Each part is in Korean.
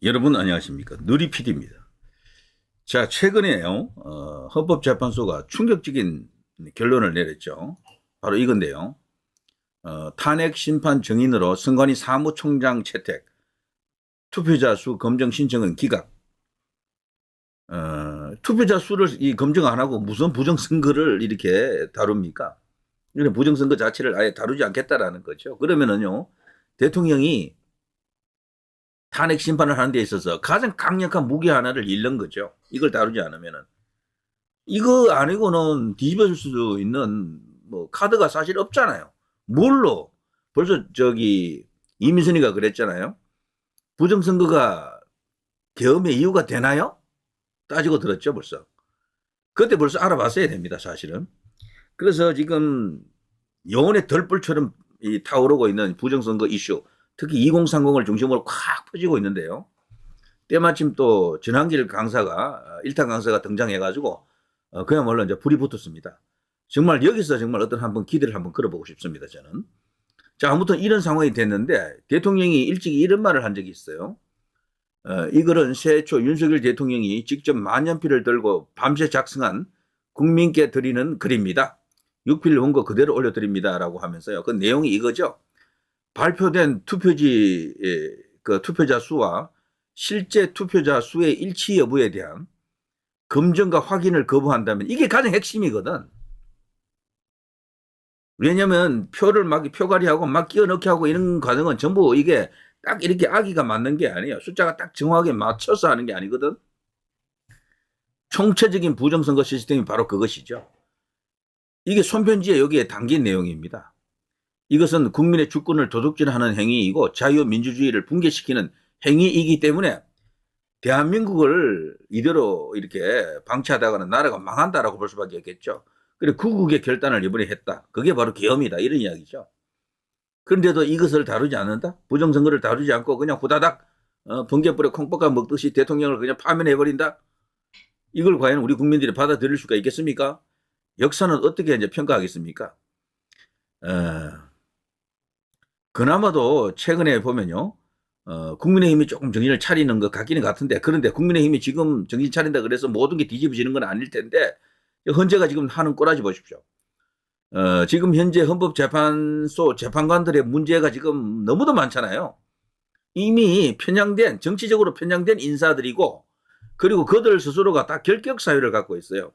여러분 안녕하십니까. 누리 PD입니다. 자, 최근에요, 헌법재판소가 충격적인 결론을 내렸죠. 바로 이건데요. 탄핵 심판 정인으로 선관위 사무총장 채택, 투표자 수 검증 신청은 기각. 투표자 수를 검증 안 하고 무슨 부정선거를 이렇게 다룹니까? 이런 부정선거 자체를 아예 다루지 않겠다라는 거죠. 그러면은요, 대통령이 탄핵 심판을 하는 데 있어서 가장 강력한 무기 하나를 잃는 거죠. 이걸 다루지 않으면은. 이거 아니고는 뒤집어질 수 있는 뭐 카드가 사실 없잖아요. 뭘로? 벌써 이민선이가 그랬잖아요. 부정선거가 계엄의 이유가 되나요? 따지고 들었죠, 벌써. 그때 벌써 알아봤어야 됩니다, 사실은. 그래서 지금 영혼의 덜불처럼 타오르고 있는 부정선거 이슈, 특히 2030을 중심으로 콱 퍼지고 있는데요. 때마침 또 전한길 강사가, 일타 강사가 등장해가지고, 그야말로 이제 불이 붙었습니다. 정말 여기서 정말 어떤 한번 기대를 한번 걸어보고 싶습니다, 저는. 자, 아무튼 이런 상황이 됐는데, 대통령이 일찍 이런 말을 한 적이 있어요. 이거는 새해 초 윤석열 대통령이 직접 만년필을 들고 밤새 작성한 국민께 드리는 글입니다. 6필 원고 그대로 올려드립니다라고 하면서요. 그 내용이 이거죠. 발표된 투표지 그 투표자 수와 실제 투표자 수의 일치 여부에 대한 검증과 확인을 거부한다면 이게 가장 핵심이거든. 왜냐면 표를 막 표가리하고 막 끼워 넣기 하고 이런 과정은 전부 이게 딱 이렇게 아기가 맞는 게 아니에요. 숫자가 딱 정확하게 맞춰서 하는 게 아니거든. 총체적인 부정선거 시스템이 바로 그것이죠. 이게 손편지에 여기에 담긴 내용입니다. 이것은 국민의 주권을 도둑질하는 행위이고 자유민주주의를 붕괴시키는 행위이기 때문에 대한민국을 이대로 이렇게 방치하다가는 나라가 망한다라고 볼 수밖에 없겠죠. 그리고 구국의 결단을 이번에 했다. 그게 바로 계엄이다. 이런 이야기죠. 그런데도 이것을 다루지 않는다? 부정선거를 다루지 않고 그냥 후다닥 번개불에 콩볶아 먹듯이 대통령을 그냥 파면해버린다? 이걸 과연 우리 국민들이 받아들일 수가 있겠습니까? 역사는 어떻게 이제 평가하겠습니까? 그나마도 최근에 보면요. 국민의힘이 조금 정신을 차리는 것 같기는 같은데, 그런데 국민의힘이 지금 정신 차린다 그래서 모든 게 뒤집어지는 건 아닐 텐데, 헌재가 지금 하는 꼬라지 보십시오. 지금 현재 헌법재판소 재판관들의 문제가 지금 너무도 많잖아요. 이미 정치적으로 편향된 인사들이고, 그리고 그들 스스로가 다 결격 사유를 갖고 있어요.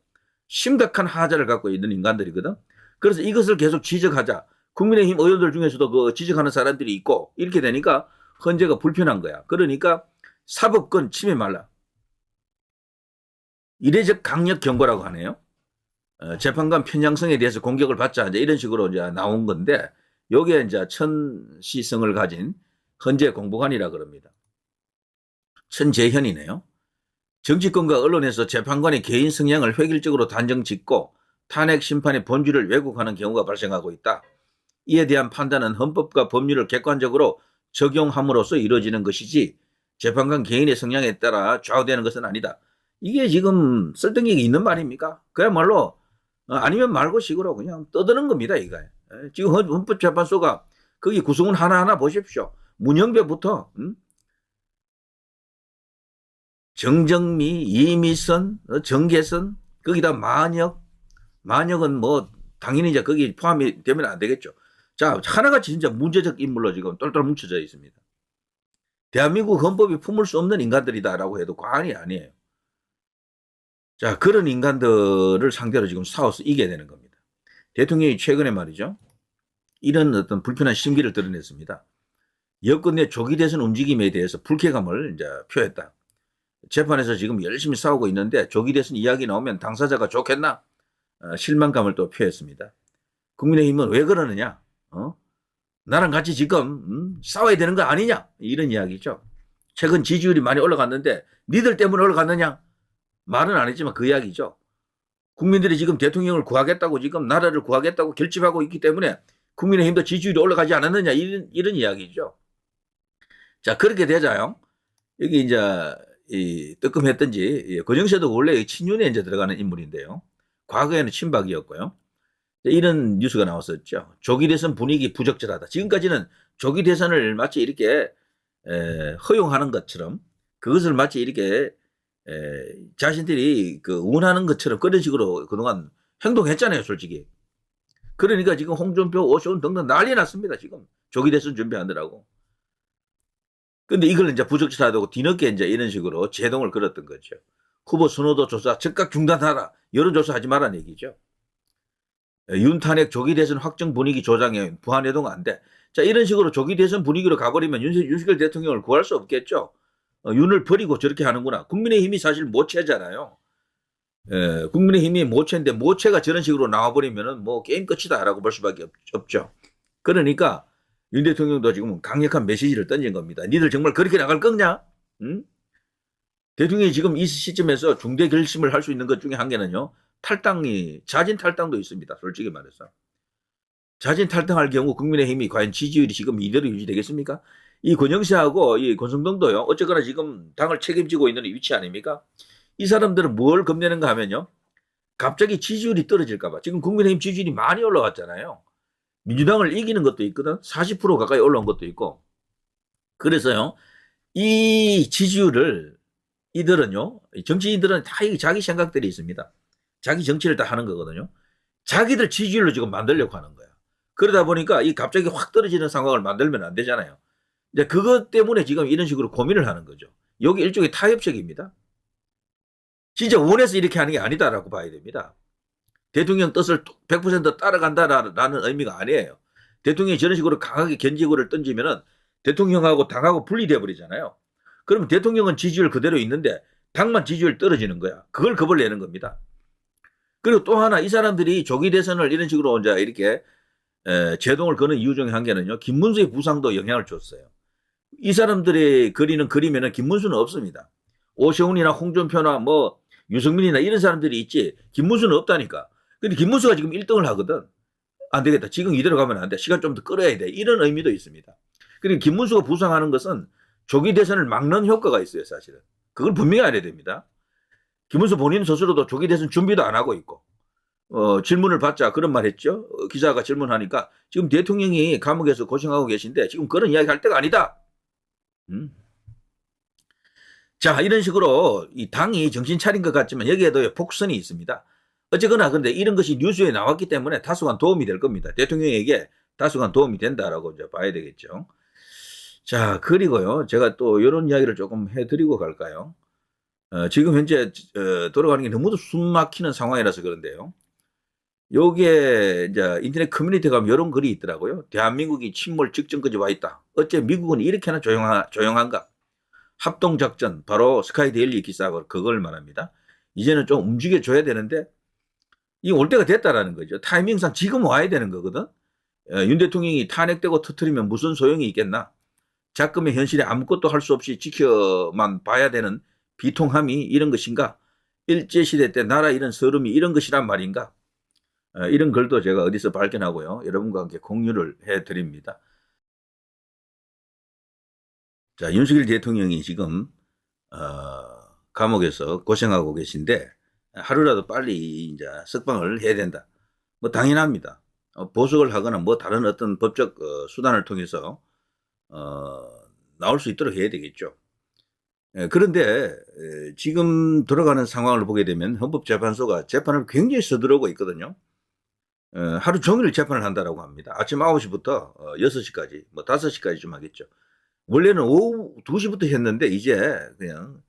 심각한 하자를 갖고 있는 인간들이거든. 그래서 이것을 계속 지적하자. 국민의힘 의원들 중에서도 그 지적하는 사람들이 있고, 이렇게 되니까 헌재가 불편한 거야. 그러니까 사법권 침해 말라. 이례적 강력 경고라고 하네요. 재판관 편향성에 대해서 공격을 받자 이제 이런 식으로 이제 나온 건데, 여기에 이제 천시성을 가진 헌재 공보관이라 그럽니다. 천재현이네요. 정치권과 언론에서 재판관의 개인 성향을 획일적으로 단정 짓고 탄핵 심판의 본질을 왜곡하는 경우가 발생하고 있다. 이에 대한 판단은 헌법과 법률을 객관적으로 적용함으로써 이루어지는 것이지 재판관 개인의 성향에 따라 좌우되는 것은 아니다. 이게 지금 설득력이 있는 말입니까? 그야말로 아니면 말고 식으로 그냥 떠드는 겁니다. 이거. 지금 헌법재판소가 거기 구성원 하나하나 보십시오. 문영배부터 정정미, 이미선, 정계선, 거기다 만역은 뭐 당연히 이제 거기 포함이 되면 안 되겠죠. 자, 하나같이 진짜 문제적 인물로 지금 똘똘 뭉쳐져 있습니다. 대한민국 헌법이 품을 수 없는 인간들이다라고 해도 과언이 아니에요. 자, 그런 인간들을 상대로 지금 싸워서 이겨야 되는 겁니다. 대통령이 최근에 말이죠. 이런 어떤 불편한 심기를 드러냈습니다. 여권 내 조기 대선 움직임에 대해서 불쾌감을 이제 표했다. 재판에서 지금 열심히 싸우고 있는데 조기 대선 이야기 나오면 당사자가 좋겠나? 실망감을 또 표했습니다. 국민의힘은 왜 그러느냐? 나랑 같이 지금 싸워야 되는 거 아니냐? 이런 이야기죠. 최근 지지율이 많이 올라갔는데 니들 때문에 올라갔느냐? 말은 안 했지만 그 이야기죠. 국민들이 지금 대통령을 구하겠다고 지금 나라를 구하겠다고 결집하고 있기 때문에 국민의힘도 지지율이 올라가지 않았느냐? 이런 이야기죠. 자, 그렇게 되자요. 여기 이제 뜨끔했던지 고정세도 원래 친윤에 이제 들어가는 인물인데요. 과거에는 친박이었고요. 이런 뉴스가 나왔었죠. 조기 대선 분위기 부적절하다. 지금까지는 조기 대선을 마치 이렇게 허용하는 것처럼 그것을 마치 이렇게 자신들이 그 운하는 것처럼 그런 식으로 그동안 행동했잖아요, 솔직히. 그러니까 지금 홍준표, 오세훈 등등 난리 났습니다, 지금. 조기 대선 준비하느라고. 근데 이걸 이제 부적절하다고 뒤늦게 이제 이런 식으로 제동을 걸었던 거죠. 후보 선호도 조사 즉각 중단하라. 여론조사 하지 말라는 얘기죠. 윤탄핵 조기 대선 확정 분위기 조장에 부안해동 안 돼. 자, 이런 식으로 조기 대선 분위기로 가버리면 윤석열 대통령을 구할 수 없겠죠. 윤을 버리고 저렇게 하는구나. 국민의힘이 사실 모체잖아요. 국민의힘이 모체인데 모체가 저런 식으로 나와버리면은 뭐 게임 끝이다라고 볼 수밖에 없죠. 그러니까 윤 대통령도 지금 강력한 메시지를 던진 겁니다. 니들 정말 그렇게 나갈 거냐? 응? 대통령이 지금 이 시점에서 중대 결심을 할 수 있는 것 중에 한 개는요. 자진 탈당도 있습니다. 솔직히 말해서. 자진 탈당할 경우 국민의힘이 과연 지지율이 지금 이대로 유지되겠습니까? 이 권영세하고 이 권성동도요. 어쨌거나 지금 당을 책임지고 있는 위치 아닙니까? 이 사람들은 뭘 겁내는가 하면요. 갑자기 지지율이 떨어질까 봐. 지금 국민의힘 지지율이 많이 올라갔잖아요. 민주당을 이기는 것도 있거든. 40% 가까이 올라온 것도 있고. 그래서요. 이 지지율을 이들은요. 정치인들은 다 자기 생각들이 있습니다. 자기 정치를 다 하는 거거든요. 자기들 지지율로 지금 만들려고 하는 거야. 그러다 보니까 이 갑자기 확 떨어지는 상황을 만들면 안 되잖아요. 이제 그것 때문에 지금 이런 식으로 고민을 하는 거죠. 여기 일종의 타협책입니다. 진짜 원해서 이렇게 하는 게 아니다라고 봐야 됩니다. 대통령 뜻을 100% 따라간다라는 의미가 아니에요. 대통령이 저런 식으로 강하게 견제구를 던지면은 대통령하고 당하고 분리돼 버리잖아요. 그러면 대통령은 지지율 그대로 있는데 당만 지지율 떨어지는 거야. 그걸 겁을 내는 겁니다. 그리고 또 하나 이 사람들이 조기 대선을 이런 식으로 이제 이렇게 제동을 거는 이유 중에 한 개는요. 김문수의 부상도 영향을 줬어요. 이 사람들이 그리는 그림에는 김문수는 없습니다. 오세훈이나 홍준표나 뭐 유승민이나 이런 사람들이 있지 김문수는 없다니까. 근데 김문수가 지금 1등을 하거든. 안 되겠다. 지금 이대로 가면 안 돼. 시간 좀 더 끌어야 돼. 이런 의미도 있습니다. 그리고 김문수가 부상하는 것은 조기 대선을 막는 효과가 있어요, 사실은. 그걸 분명히 알아야 됩니다. 김문수 본인 스스로도 조기 대선 준비도 안 하고 있고, 질문을 받자 그런 말 했죠. 기자가 질문하니까 지금 대통령이 감옥에서 고생하고 계신데 지금 그런 이야기 할 때가 아니다. 자, 이런 식으로 이 당이 정신 차린 것 같지만 여기에도 폭선이 있습니다. 어쨌거나 근데 이런 것이 뉴스에 나왔기 때문에 다소간 도움이 될 겁니다. 대통령에게 다소간 도움이 된다라고 이제 봐야 되겠죠. 자, 그리고요. 제가 또 이런 이야기를 조금 해드리고 갈까요? 지금 현재 돌아가는 게 너무도 숨 막히는 상황이라서 그런데요. 요게 이제 인터넷 커뮤니티 가면 이런 글이 있더라고요. 대한민국이 침몰 직전까지 와 있다. 어째 미국은 이렇게나 조용한가? 합동작전, 바로 스카이데일리 기사가 그걸 말합니다. 이제는 좀 움직여줘야 되는데 이 올 때가 됐다라는 거죠. 타이밍상 지금 와야 되는 거거든. 윤 대통령이 탄핵되고 터뜨리면 무슨 소용이 있겠나. 작금의 현실에 아무것도 할 수 없이 지켜만 봐야 되는 비통함이 이런 것인가. 일제시대 때 나라 이런 서름이 이런 것이란 말인가. 이런 글도 제가 어디서 발견하고요. 여러분과 함께 공유를 해드립니다. 자, 윤석열 대통령이 지금 감옥에서 고생하고 계신데 하루라도 빨리 이제 석방을 해야 된다. 뭐 당연합니다. 보석을 하거나 뭐 다른 어떤 법적 수단을 통해서 나올 수 있도록 해야 되겠죠. 그런데 지금 돌아가는 상황을 보게 되면 헌법재판소가 재판을 굉장히 서두르고 있거든요. 하루 종일 재판을 한다라고 합니다. 아침 9시부터 6시까지, 뭐 5시까지 좀 하겠죠. 원래는 오후 2시부터 했는데 이제 그냥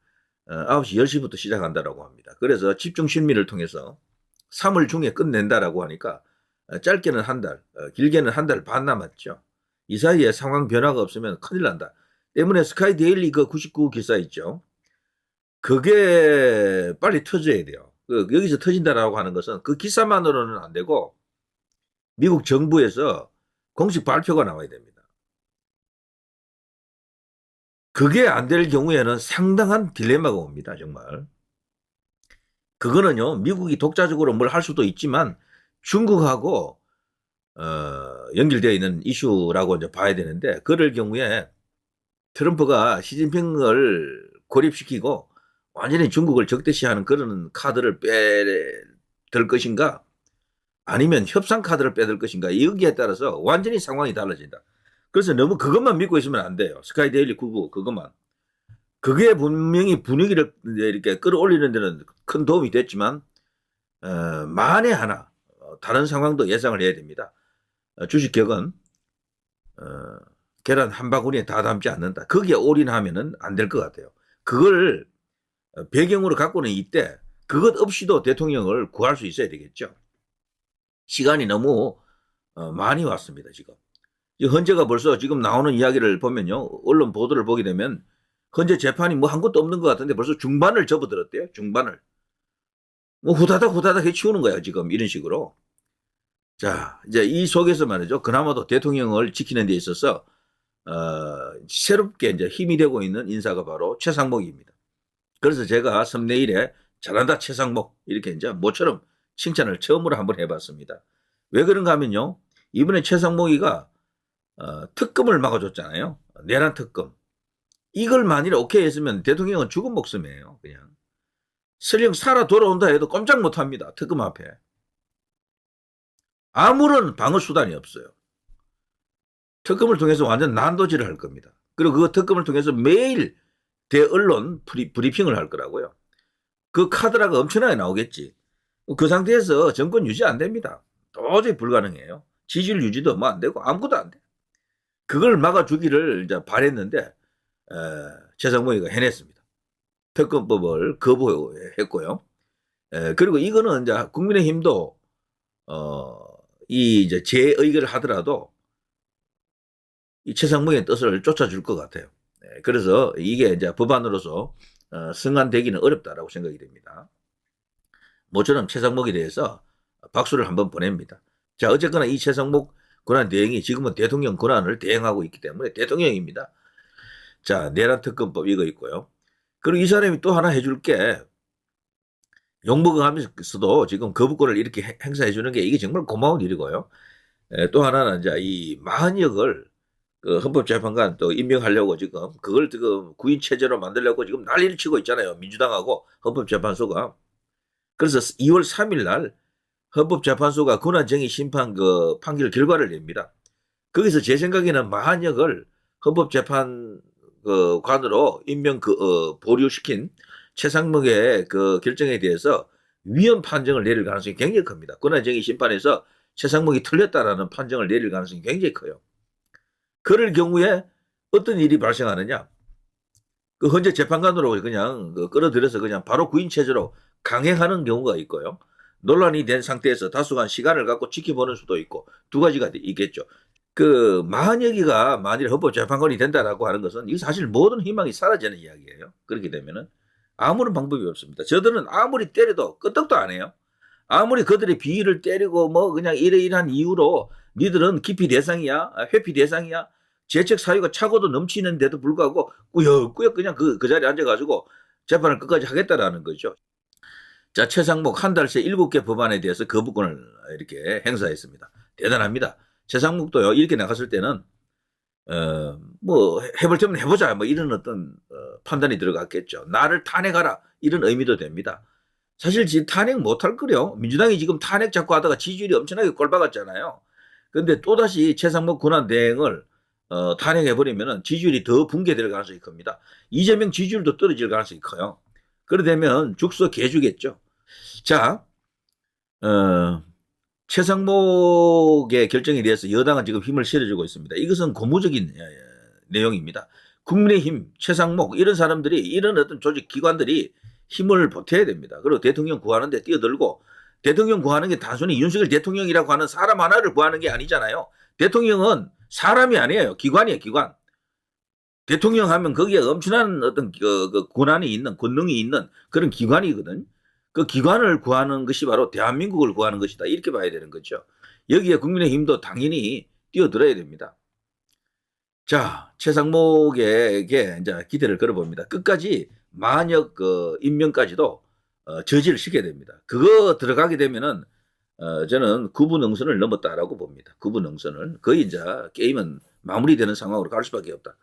9시, 10시부터 시작한다라고 합니다. 그래서 집중 심리를 통해서 3월 중에 끝낸다라고 하니까 짧게는 한 달, 길게는 한 달 반 남았죠. 이 사이에 상황 변화가 없으면 큰일 난다. 때문에 스카이데일리 그 99 기사 있죠. 그게 빨리 터져야 돼요. 여기서 터진다라고 하는 것은 그 기사만으로는 안 되고 미국 정부에서 공식 발표가 나와야 됩니다. 그게 안 될 경우에는 상당한 딜레마가 옵니다. 정말. 그거는요. 미국이 독자적으로 뭘 할 수도 있지만 중국하고 연결되어 있는 이슈라고 이제 봐야 되는데 그럴 경우에 트럼프가 시진핑을 고립시키고 완전히 중국을 적대시하는 그런 카드를 빼들 것인가 아니면 협상 카드를 빼들 것인가 여기에 따라서 완전히 상황이 달라진다. 그래서 너무 그것만 믿고 있으면 안 돼요. 스카이데일리 99 그것만. 그게 분명히 분위기를 이렇게 끌어올리는 데는 큰 도움이 됐지만 만에 하나 다른 상황도 예상을 해야 됩니다. 주식격은 계란 한 바구니에 다 담지 않는다. 거기에 올인하면은 안 될 것 같아요. 그걸 배경으로 갖고는 이때 그것 없이도 대통령을 구할 수 있어야 되겠죠. 시간이 너무 많이 왔습니다. 지금 헌재가 벌써 지금 나오는 이야기를 보면요, 언론 보도를 보게 되면 헌재 재판이 뭐 한 것도 없는 것 같은데 벌써 중반을 접어들었대요. 중반을 뭐 후다닥 해치우는 거야 지금 이런 식으로. 자, 이제 이 속에서 말이죠, 그나마도 대통령을 지키는 데 있어서 새롭게 이제 힘이 되고 있는 인사가 바로 최상목입니다. 그래서 제가 썸네일에 잘한다 최상목 이렇게 이제 모처럼 칭찬을 처음으로 한번 해봤습니다. 왜 그런가 하면요, 이번에 최상목이가 특검을 막아줬잖아요. 내란 특검. 이걸 만일 오케이 했으면 대통령은 죽은 목숨이에요. 그냥 설령 살아 돌아온다 해도 꼼짝 못합니다. 특검 앞에. 아무런 방어 수단이 없어요. 특검을 통해서 완전 난도질을 할 겁니다. 그리고 그 특검을 통해서 매일 대언론 브리핑을 할 거라고요. 그 카드라가 엄청나게 나오겠지. 그 상태에서 정권 유지 안 됩니다. 도저히 불가능해요. 지지율 유지도 뭐 안 되고 아무것도 안 돼. 그걸 막아주기를 이제 바랬는데 최상목이가 해냈습니다. 특검법을 거부했고요. 그리고 이거는 이제 국민의힘도 이 이제 재의결을 하더라도 이 최상목의 뜻을 쫓아줄 것 같아요. 그래서 이게 이제 법안으로서 승안되기는 어렵다라고 생각이 됩니다. 모처럼 최상목에 대해서 박수를 한번 보냅니다. 자, 어쨌거나 이 최상목 권한 대행이 지금은 대통령 권한을 대행하고 있기 때문에 대통령입니다. 자, 내란 특검법 이거 있고요. 그리고 이 사람이 또 하나 해줄 게, 용무강하면서도 지금 거부권을 이렇게 행사해 주는 게 이게 정말 고마운 일이고요. 또 하나는 이제 이 마흔역을 그 헌법재판관 또 임명하려고 지금 그걸 지금 구인 체제로 만들려고 지금 난리를 치고 있잖아요. 민주당하고 헌법재판소가. 그래서 2월 3일 날 헌법재판소가 권한쟁의 심판 그 판결 결과를 냅니다. 거기서 제 생각에는 마흔역을 헌법재판관으로 임명 보류시킨 최상목의 그 결정에 대해서 위헌 판정을 내릴 가능성이 굉장히 큽니다. 권한쟁의 심판에서 최상목이 틀렸다라는 판정을 내릴 가능성이 굉장히 커요. 그럴 경우에 어떤 일이 발생하느냐? 그 헌재 재판관으로 그냥 끌어들여서 그냥 바로 구인 체제로 강행하는 경우가 있고요. 논란이 된 상태에서 다수간 시간을 갖고 지켜보는 수도 있고 두 가지가 있겠죠. 그 마흔여기가 만일 헌법재판관이 된다라고 하는 것은 이 사실 모든 희망이 사라지는 이야기예요. 그렇게 되면은 아무런 방법이 없습니다. 저들은 아무리 때려도 끄떡도 안 해요. 아무리 그들의 비위를 때리고 뭐 그냥 이러이러한 이유로 니들은 기피 대상이야, 회피 대상이야, 재책 사유가 차고도 넘치는데도 불구하고 꾸역꾸역 그냥 그 자리에 앉아가지고 재판을 끝까지 하겠다라는 거죠. 자, 최상목 한 달 새 7개 법안에 대해서 거부권을 이렇게 행사했습니다. 대단합니다. 최상목도요, 이렇게 나갔을 때는 뭐 해볼 때면 해보자 뭐 이런 어떤 판단이 들어갔겠죠. 나를 탄핵하라 이런 의미도 됩니다. 사실 지금 탄핵 못할 거요. 민주당이 지금 탄핵 자꾸 하다가 지지율이 엄청나게 꼴박았잖아요. 그런데 또다시 최상목 권한 대행을 탄핵해버리면 지지율이 더 붕괴될 가능성이 큽니다. 이재명 지지율도 떨어질 가능성이 커요. 그러되면 죽서 개주겠죠. 자, 최상목의 결정에 대해서 여당은 지금 힘을 실어주고 있습니다. 이것은 고무적인 내용입니다. 국민의힘, 최상목 이런 사람들이, 이런 어떤 조직 기관들이 힘을 보태야 됩니다. 그리고 대통령 구하는 데 뛰어들고, 대통령 구하는 게 단순히 윤석열 대통령이라고 하는 사람 하나를 구하는 게 아니잖아요. 대통령은 사람이 아니에요. 기관이에요, 기관. 대통령 하면 거기에 엄청난 어떤 그 권한이 있는, 권능이 있는 그런 기관이거든. 그 기관을 구하는 것이 바로 대한민국을 구하는 것이다. 이렇게 봐야 되는 거죠. 여기에 국민의힘도 당연히 뛰어들어야 됩니다. 자, 최상목에게 이제 기대를 걸어봅니다. 끝까지 만약 임명까지도 저지를 시켜야 됩니다. 그거 들어가게 되면은 저는 구분응선을 넘었다라고 봅니다. 구분응선을. 거의 이제 게임은 마무리되는 상황으로 갈 수밖에 없다.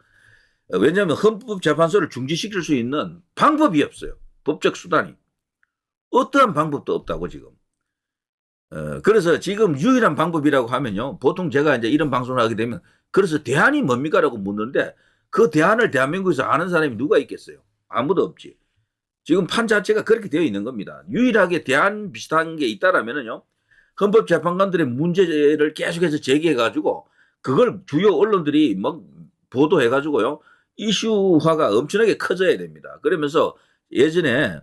왜냐하면 헌법재판소를 중지시킬 수 있는 방법이 없어요. 법적 수단이. 어떠한 방법도 없다고 지금. 그래서 지금 유일한 방법이라고 하면요, 보통 제가 이제 이런 방송을 하게 되면 그래서 대안이 뭡니까라고 묻는데 그 대안을 대한민국에서 아는 사람이 누가 있겠어요? 아무도 없지. 지금 판 자체가 그렇게 되어 있는 겁니다. 유일하게 대안 비슷한 게 있다라면은요, 헌법재판관들의 문제를 계속해서 제기해가지고 그걸 주요 언론들이 막 보도해가지고요, 이슈화가 엄청나게 커져야 됩니다. 그러면서 예전에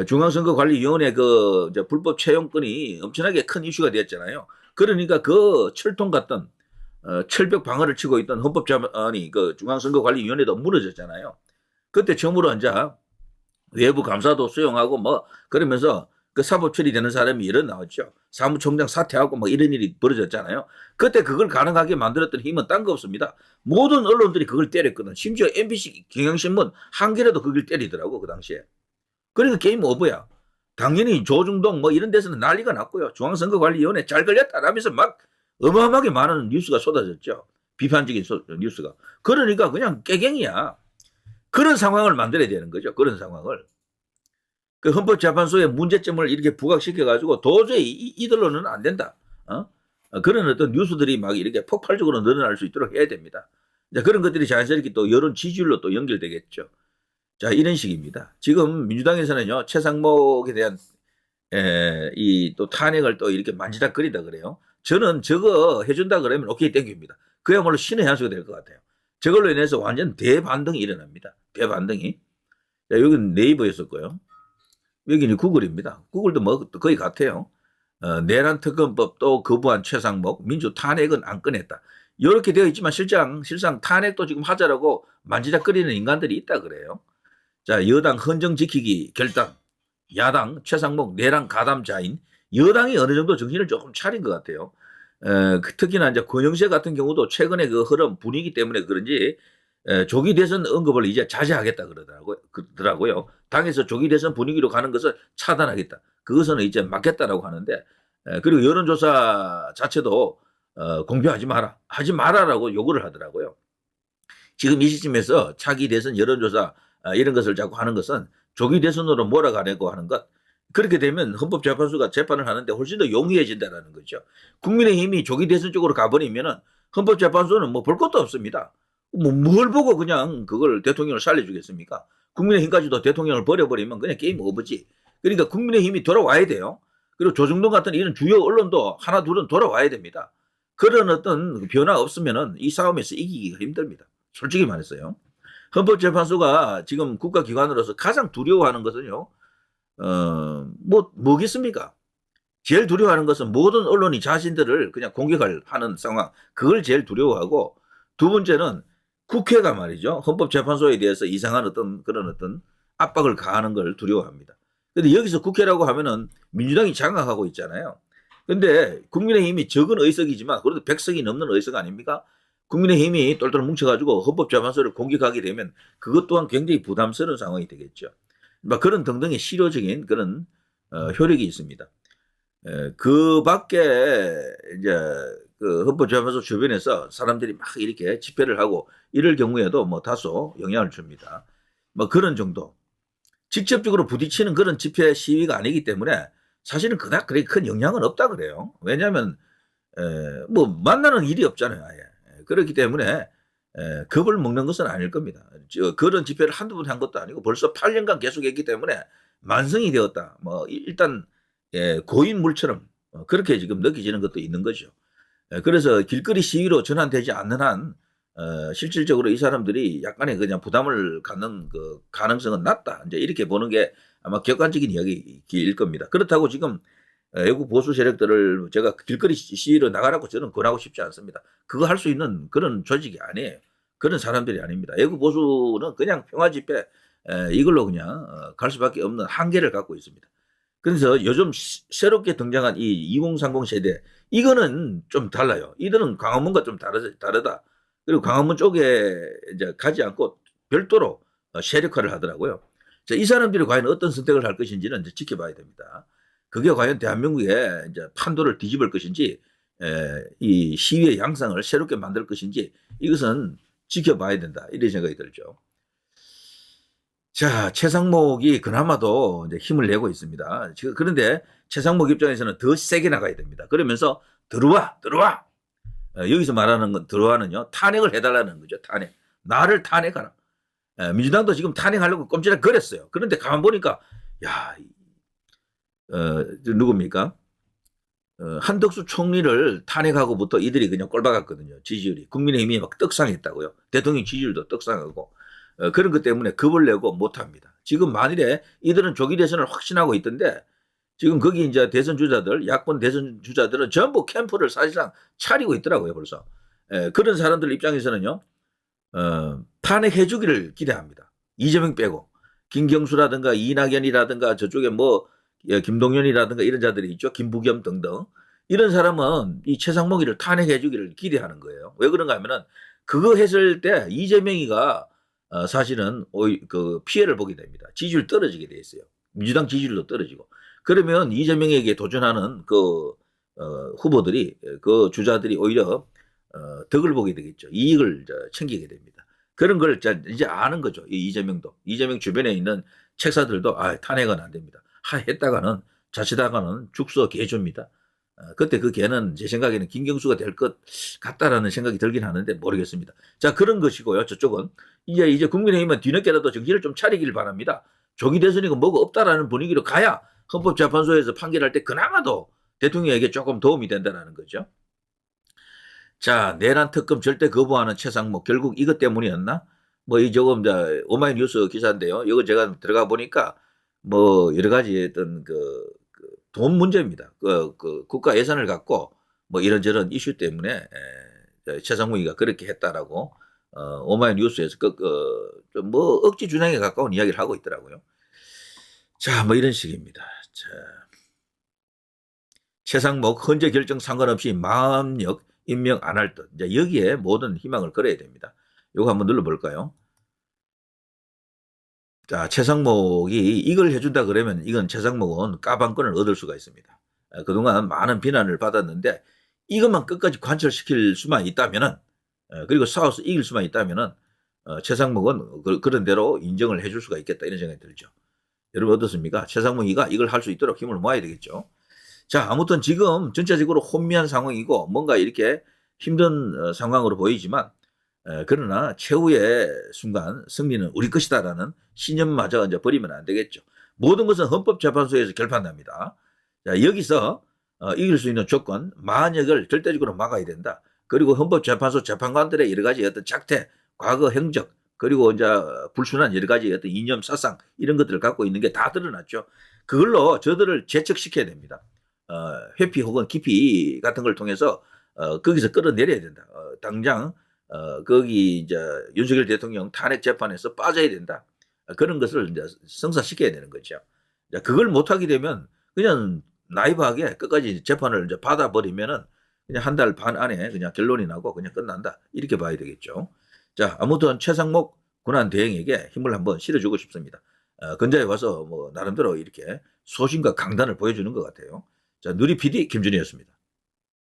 중앙선거관리위원회 그 불법 채용건이 엄청나게 큰 이슈가 되었잖아요. 그러니까 그 철통 같던 철벽 방어를 치고 있던 헌법재판이 그 중앙선거관리위원회도 무너졌잖아요. 그때 처음으로 이제 외부 감사도 수용하고 뭐 그러면서 그 사법 처리되는 사람이 일어 나왔죠. 사무총장 사퇴하고 뭐 이런 일이 벌어졌잖아요. 그때 그걸 가능하게 만들었던 힘은 딴 거 없습니다. 모든 언론들이 그걸 때렸거든. 심지어 MBC, 경향신문, 한겨레도 그걸 때리더라고 그 당시에. 그러니까 게임 오버야. 당연히 조중동 뭐 이런 데서는 난리가 났고요. 중앙선거관리위원회 잘 걸렸다라면서 막 어마어마하게 많은 뉴스가 쏟아졌죠. 비판적인 뉴스가. 그러니까 그냥 깨갱이야. 그런 상황을 만들어야 되는 거죠. 그런 상황을. 그 헌법재판소의 문제점을 이렇게 부각시켜가지고 도저히 이들로는 안 된다. 그런 어떤 뉴스들이 막 이렇게 폭발적으로 늘어날 수 있도록 해야 됩니다. 그런 것들이 자연스럽게 또 여론 지지율로 또 연결되겠죠. 자, 이런 식입니다. 지금 민주당에서는요, 최상목에 대한 이 또 탄핵을 또 이렇게 만지작거리다 그래요. 저는 저거 해준다 그러면 오케이 땡깁니다. 그야말로 신의 한 수가 될 것 같아요. 저걸로 인해서 완전 대반등이 일어납니다. 대반등이. 자, 여기는 네이버였었고요. 여기는 구글입니다. 구글도 뭐 거의 같아요. 내란 특검법도 거부한 최상목, 민주 탄핵은 안 꺼냈다. 이렇게 되어 있지만 실상 탄핵도 지금 하자라고 만지작거리는 인간들이 있다 그래요. 자, 여당 헌정 지키기 결단, 야당 최상목 내란 가담자인, 여당이 어느 정도 정신을 조금 차린 것 같아요. 특히나 이제 권영세 같은 경우도 최근에 그 흐름 분위기 때문에 그런지 조기 대선 언급을 이제 자제하겠다 그러더라고요. 당에서 조기 대선 분위기로 가는 것을 차단하겠다. 그것은 이제 막겠다라고 하는데, 그리고 여론조사 자체도 공표하지 마라, 하지 마라라고 요구를 하더라고요. 지금 이 시점에서 차기 대선 여론조사 이런 것을 자꾸 하는 것은 조기 대선으로 몰아가려고 하는 것. 그렇게 되면 헌법재판소가 재판을 하는데 훨씬 더 용이해진다는 거죠. 국민의힘이 조기 대선 쪽으로 가버리면은 헌법재판소는 뭐 볼 것도 없습니다. 뭐 뭘 보고 그냥 그걸 대통령을 살려주겠습니까? 국민의힘까지도 대통령을 버려버리면 그냥 게임 오버지. 그러니까 국민의힘이 돌아와야 돼요. 그리고 조중동 같은 이런 주요 언론도 하나 둘은 돌아와야 됩니다. 그런 어떤 변화 없으면은 이 싸움에서 이기기가 힘듭니다. 솔직히 말했어요. 헌법재판소가 지금 국가기관으로서 가장 두려워하는 것은요, 뭐겠습니까? 제일 두려워하는 것은 모든 언론이 자신들을 그냥 공격을 하는 상황, 그걸 제일 두려워하고, 두 번째는 국회가 말이죠, 헌법재판소에 대해서 이상한 어떤 그런 어떤 압박을 가하는 걸 두려워합니다. 근데 여기서 국회라고 하면은 민주당이 장악하고 있잖아요. 근데 국민의힘이 적은 의석이지만 그래도 100석이 넘는 의석 아닙니까? 국민의힘이 똘똘 뭉쳐가지고 헌법재판소를 공격하게 되면 그것 또한 굉장히 부담스러운 상황이 되겠죠. 그런 등등의 실효적인 그런 효력이 있습니다. 그 밖에 이제 그 헌법재판소 주변에서 사람들이 막 이렇게 집회를 하고 이럴 경우에도 뭐 다소 영향을 줍니다. 뭐 그런 정도. 직접적으로 부딪히는 그런 집회 시위가 아니기 때문에 사실은 그닥 그렇게 큰 영향은 없다 그래요. 왜냐하면 뭐 만나는 일이 없잖아요. 아예. 그렇기 때문에 겁을 먹는 것은 아닐 겁니다. 그런 집회를 한두 번 한 것도 아니고 벌써 8년간 계속했기 때문에 만성이 되었다. 뭐 일단 고인물처럼 그렇게 지금 느껴지는 것도 있는 거죠. 그래서 길거리 시위로 전환되지 않는 한 실질적으로 이 사람들이 약간의 그냥 부담을 갖는 그 가능성은 낮다. 이제 이렇게 보는 게 아마 객관적인 이야기일 겁니다. 그렇다고 지금 외국 보수 세력들을 제가 길거리 시위로 나가라고 저는 권하고 싶지 않습니다. 그거 할 수 있는 그런 조직이 아니에요. 그런 사람들이 아닙니다. 외국 보수는 그냥 평화 집회 이걸로 그냥 갈 수밖에 없는 한계를 갖고 있습니다. 그래서 요즘 새롭게 등장한 이 2030 세대, 이거는 좀 달라요. 이들은 광화문과 좀 다르다. 그리고 광화문 쪽에 이제 가지 않고 별도로 세력화를 하더라고요. 자, 이 사람들이 과연 어떤 선택을 할 것인지는 이제 지켜봐야 됩니다. 그게 과연 대한민국의 이제 판도를 뒤집을 것인지, 이 시위의 양상을 새롭게 만들 것인지, 이것은 지켜봐야 된다. 이런 생각이 들죠. 자, 최상목이 그나마도 이제 힘을 내고 있습니다. 그런데 최상목 입장에서는 더 세게 나가야 됩니다. 그러면서 들어와. 여기서 말하는 건 들어와는요, 탄핵을 해달라는 거죠. 탄핵. 나를 탄핵하라. 민주당도 지금 탄핵하려고 꼼지락 거렸어요. 그런데 가만 보니까 야, 누굽니까? 한덕수 총리를 탄핵하고부터 이들이 그냥 꼴박았거든요. 지지율이. 국민의힘이 막 떡상했다고요. 대통령 지지율도 떡상하고. 그런 것 때문에 겁을 내고 못합니다. 지금 만일에 이들은 조기 대선을 확신하고 있던데 지금 거기 이제 대선 주자들, 야권 대선 주자들은 전부 캠프를 사실상 차리고 있더라고요, 벌써. 그런 사람들 입장에서는요, 탄핵해주기를 기대합니다. 이재명 빼고. 김경수라든가 이낙연이라든가 저쪽에 뭐, 김동연이라든가 이런 자들이 있죠. 김부겸 등등. 이런 사람은 이 최상목이를 탄핵해주기를 기대하는 거예요. 왜 그런가 하면은 그거 했을 때 이재명이가 사실은 그 피해를 보게 됩니다. 지지율 떨어지게 돼 있어요. 민주당 지지율도 떨어지고. 그러면 이재명에게 도전하는 그 후보들이 그 주자들이 오히려 덕을 보게 되겠죠. 이익을 챙기게 됩니다. 그런 걸 이제 아는 거죠. 이재명도. 이재명 주변에 있는 책사들도 탄핵은 안 됩니다. 했다가는 자칫하다가는 죽서 개줍니다. 그때 그 개는 제 생각에는 김경수가 될 것 같다라는 생각이 들긴 하는데 모르겠습니다. 자, 그런 것이고요. 저쪽은 이제 국민의힘은 뒤늦게라도 정신을 좀 차리길 바랍니다. 조기 대선이고 뭐가 없다라는 분위기로 가야 헌법재판소에서 판결할 때 그나마도 대통령에게 조금 도움이 된다는 거죠. 자, 내란 특검 절대 거부하는 최상목 결국 이것 때문이었나? 뭐 이 조금 오마이뉴스 기사인데요. 이거 제가 들어가 보니까 뭐 여러 가지 어떤 돈 문제입니다. 그 국가 예산을 갖고 뭐 이런저런 이슈 때문에 최상목이가 그렇게 했다라고 오마이뉴스에서 뭐 억지 주장에 가까운 이야기를 하고 있더라고요. 자, 뭐 이런 식입니다. 자, 최상목 헌재 결정 상관없이 마음력 임명 안 할 듯. 이제 여기에 모든 희망을 걸어야 됩니다. 이거 한번 눌러볼까요? 자, 최상목이 이걸 해준다 그러면 이건 최상목은 까방권을 얻을 수가 있습니다. 그동안 많은 비난을 받았는데 이것만 끝까지 관철시킬 수만 있다면은 그리고 싸워서 이길 수만 있다면은 최상목은 그런 대로 인정을 해줄 수가 있겠다 이런 생각이 들죠. 여러분 어떻습니까? 최상목이가 이걸 할 수 있도록 힘을 모아야 되겠죠. 자, 아무튼 지금 전체적으로 혼미한 상황이고 뭔가 이렇게 힘든 상황으로 보이지만 그러나 최후의 순간 승리는 우리 것이다라는 신념마저 이제 버리면 안 되겠죠. 모든 것은 헌법재판소에서 결판납니다. 자, 여기서 이길 수 있는 조건 만역을 절대적으로 막아야 된다. 그리고 헌법재판소 재판관들의 여러 가지 어떤 작태, 과거 행적, 그리고 이제 불순한 여러 가지 어떤 이념, 사상 이런 것들을 갖고 있는 게 다 드러났죠. 그걸로 저들을 제척시켜야 됩니다. 회피 혹은 기피 같은 걸 통해서 거기서 끌어내려야 된다. 당장 거기 이제 윤석열 대통령 탄핵 재판에서 빠져야 된다. 그런 것을 이제 성사시켜야 되는 거죠. 그걸 못하게 되면 그냥 나이브하게 끝까지 재판을 이제 받아버리면은 그냥 한 달 반 안에 그냥 결론이 나고 그냥 끝난다. 이렇게 봐야 되겠죠. 자, 아무튼 최상목 군안 대행에게 힘을 한번 실어주고 싶습니다. 근자에 와서 뭐 나름대로 이렇게 소신과 강단을 보여주는 것 같아요. 자, 누리 PD 김준희였습니다.